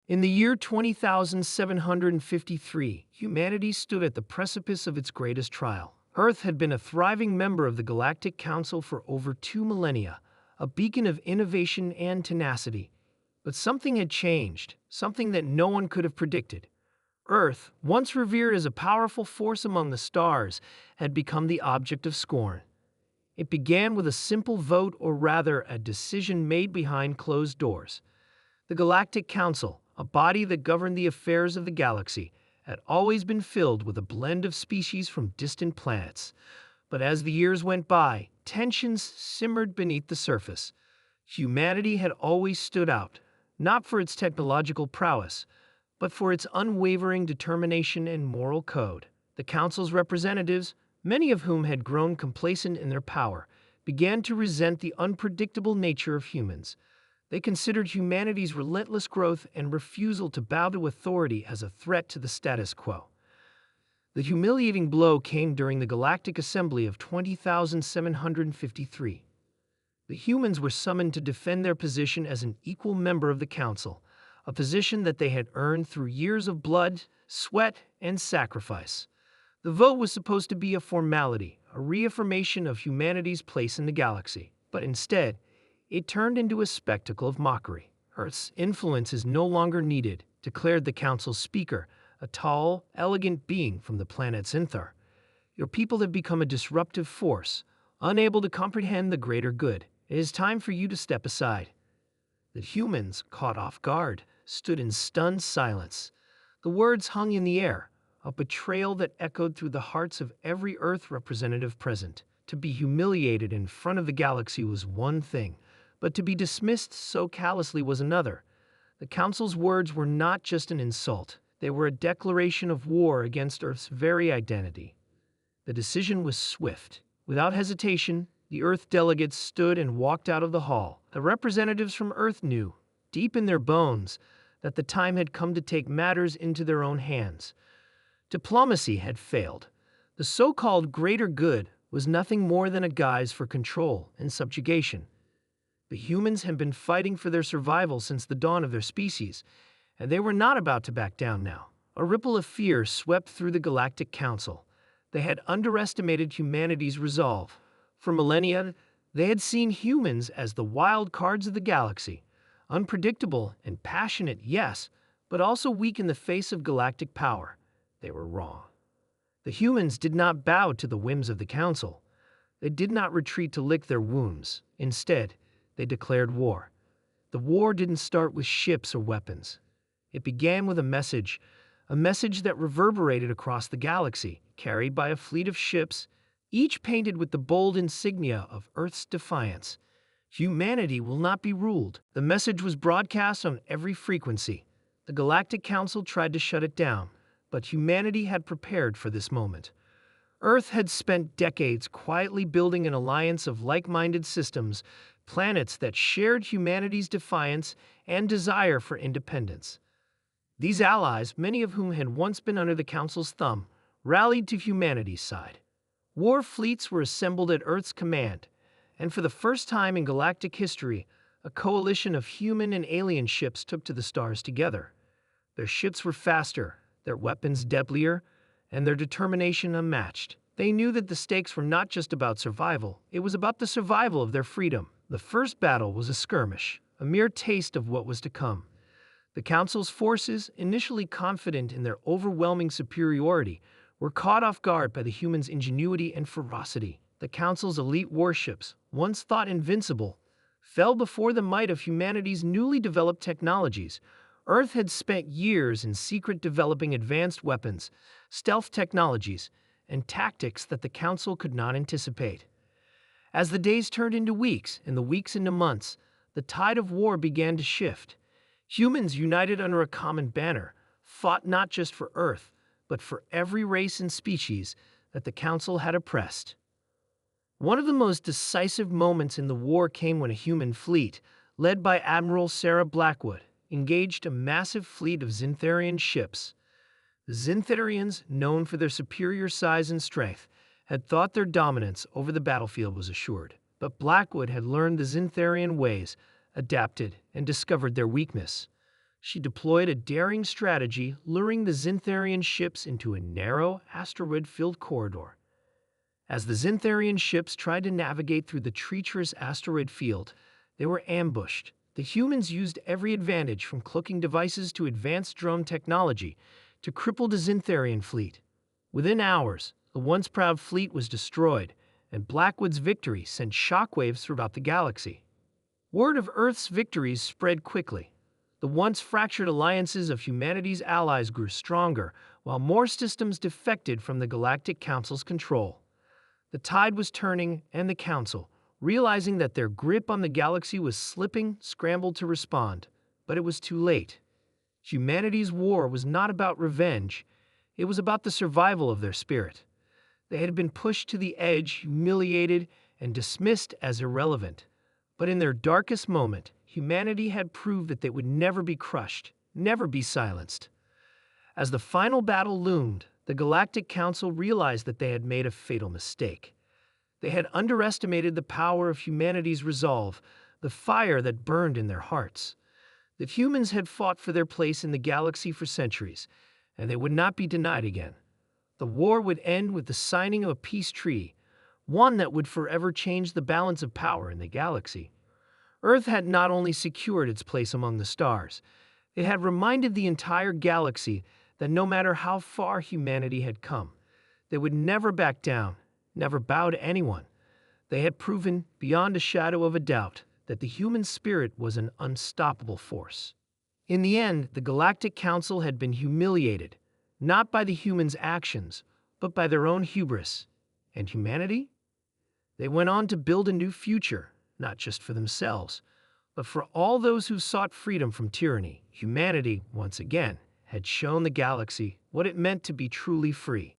In the year 20,753, humanity stood at the precipice of its greatest trial. Earth had been a thriving member of the Galactic Council for over 2 millennia, a beacon of innovation and tenacity. But something had changed, something that no one could have predicted. Earth, once revered as a powerful force among the stars, had become the object of scorn. It began with a simple vote, or rather, a decision made behind closed doors. The Galactic Council, a body that governed the affairs of the galaxy, had always been filled with a blend of species from distant planets. But as the years went by, tensions simmered beneath the surface. Humanity had always stood out, not for its technological prowess, but for its unwavering determination and moral code. The Council's representatives, many of whom had grown complacent in their power, began to resent the unpredictable nature of humans. They considered humanity's relentless growth and refusal to bow to authority as a threat to the status quo. The humiliating blow came during the Galactic Assembly of 20,753. The humans were summoned to defend their position as an equal member of the Council, a position that they had earned through years of blood, sweat, and sacrifice. The vote was supposed to be a formality, a reaffirmation of humanity's place in the galaxy, but instead, it turned into a spectacle of mockery. Earth's influence is no longer needed, declared the Council's speaker, a tall, elegant being from the planet Zinthar. Your people have become a disruptive force, unable to comprehend the greater good. It is time for you to step aside. The humans, caught off guard, stood in stunned silence. The words hung in the air, a betrayal that echoed through the hearts of every Earth representative present. To be humiliated in front of the galaxy was one thing, but to be dismissed so callously was another. The Council's words were not just an insult. They were a declaration of war against Earth's very identity. The decision was swift. Without hesitation, the Earth delegates stood and walked out of the hall. The representatives from Earth knew, deep in their bones, that the time had come to take matters into their own hands. Diplomacy had failed. The so-called greater good was nothing more than a guise for control and subjugation. The humans had been fighting for their survival since the dawn of their species, and they were not about to back down now. A ripple of fear swept through the Galactic Council. They had underestimated humanity's resolve. For millennia, they had seen humans as the wild cards of the galaxy, unpredictable and passionate, yes, but also weak in the face of galactic power. They were wrong. The humans did not bow to the whims of the Council. They did not retreat to lick their wounds. Instead, they declared war. The war didn't start with ships or weapons. It began with a message that reverberated across the galaxy, carried by a fleet of ships, each painted with the bold insignia of Earth's defiance. Humanity will not be ruled. The message was broadcast on every frequency. The Galactic Council tried to shut it down, but humanity had prepared for this moment. Earth had spent decades quietly building an alliance of like-minded systems, planets that shared humanity's defiance and desire for independence. These allies, many of whom had once been under the Council's thumb, rallied to humanity's side. War fleets were assembled at Earth's command, and for the first time in galactic history, a coalition of human and alien ships took to the stars together. Their ships were faster, their weapons deadlier, and their determination unmatched. They knew that the stakes were not just about survival, it was about the survival of their freedom. The first battle was a skirmish, a mere taste of what was to come. The Council's forces, initially confident in their overwhelming superiority, were caught off guard by the humans' ingenuity and ferocity. The Council's elite warships, once thought invincible, fell before the might of humanity's newly developed technologies. Earth had spent years in secret developing advanced weapons, stealth technologies, and tactics that the Council could not anticipate. As the days turned into weeks and the weeks into months, the tide of war began to shift. Humans, united under a common banner, fought not just for Earth, but for every race and species that the Council had oppressed. One of the most decisive moments in the war came when a human fleet, led by Admiral Sarah Blackwood, engaged a massive fleet of Zintharian ships. The Zintharians, known for their superior size and strength, had thought their dominance over the battlefield was assured. But Blackwood had learned the Zintharian ways, adapted, and discovered their weakness. She deployed a daring strategy, luring the Zintharian ships into a narrow, asteroid-filled corridor. As the Zintharian ships tried to navigate through the treacherous asteroid field, they were ambushed. The humans used every advantage, from cloaking devices to advanced drone technology, to cripple the Zintharian fleet. Within hours, the once proud fleet was destroyed, and Blackwood's victory sent shockwaves throughout the galaxy. Word of Earth's victories spread quickly. The once fractured alliances of humanity's allies grew stronger, while more systems defected from the Galactic Council's control. The tide was turning, and the Council, realizing that their grip on the galaxy was slipping, scrambled to respond. But it was too late. Humanity's war was not about revenge. It was about the survival of their spirit. They had been pushed to the edge, humiliated, and dismissed as irrelevant. But in their darkest moment, humanity had proved that they would never be crushed, never be silenced. As the final battle loomed, the Galactic Council realized that they had made a fatal mistake. They had underestimated the power of humanity's resolve, the fire that burned in their hearts. The humans had fought for their place in the galaxy for centuries, and they would not be denied again. The war would end with the signing of a peace treaty, one that would forever change the balance of power in the galaxy. Earth had not only secured its place among the stars, it had reminded the entire galaxy that no matter how far humanity had come, they would never back down, never bow to anyone. They had proven, beyond a shadow of a doubt, that the human spirit was an unstoppable force. In the end, the Galactic Council had been humiliated, not by the humans' actions, but by their own hubris. And humanity? They went on to build a new future, not just for themselves, but for all those who sought freedom from tyranny. Humanity, once again, had shown the galaxy what it meant to be truly free.